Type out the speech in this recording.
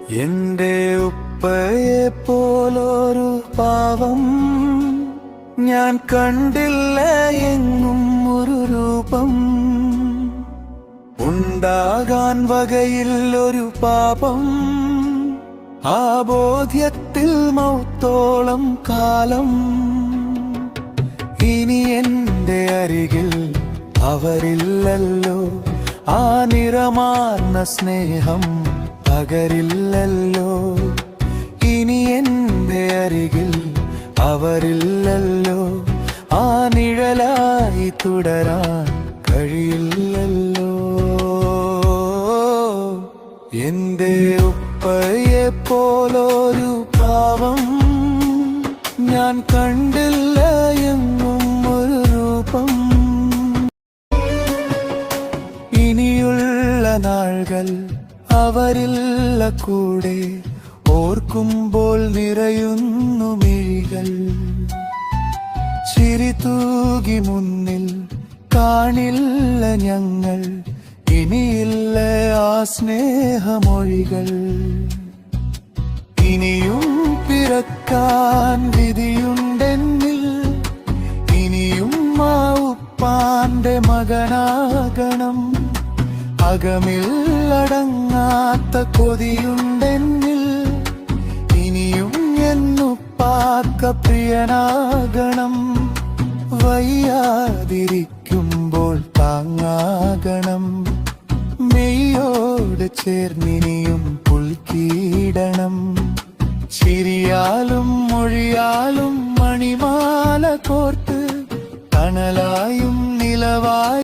എന്റെ ഉപ്പയെ പോലൊരു പാവം ഞാൻ കണ്ടില്ല എങ്ങും ഒരു രൂപം. ഉണ്ടാകാൻ വകയിൽ ഒരു പാപം, ആ ബോധ്യത്തിൽ മൗത്തോളം കാലം. ഇനി എന്റെ അരികിൽ അവരില്ലല്ലോ, ആ നിറമാർന്ന സ്നേഹം പകരില്ലല്ലോ. ഇനി എന്റെ അരികിൽ അവരില്ലല്ലോ, ആ നിഴലായി തുടരാൻ കഴിയില്ലല്ലോ. എന്റെ ഉപ്പയെ പോലൊരു പാവം ഞാൻ കണ്ടില്ല എങ്ങും ഒരു രൂപം. ഇനിയുള്ള നാളുകൾ അവരില്ല കൂടെ, ഓർക്കുമ്പോൾ നിറയുന്നു മിഴികൾ. ചിരി തൂകി മുന്നിൽ കാണില്ല ഞങ്ങൾ, ഇനിയില്ല ആ സ്നേഹമൊഴികൾ. ഇനിയും പിറക്കാൻ വിധിയുണ്ടെന്നിൽ, ഇനിയും ആ ഉപ്പാന്റെ മകനാകണം. അകമിൽ അടങ്ങാത്ത കൊതിയുണ്ടെന്നിൽ, ഇനിയും എന്നുപ്പാക്ക പ്രിയനാകണം. വയ്യാതിരിക്കുമ്പോൾ താങ്ങാകണം, മെയ്യോട് ചേർന്നിനിയും പുൽക്കീടണം. ചിരിയാലും മൊഴിയാലും മണിമാല കോർത്ത്, തണലായും നിലവായി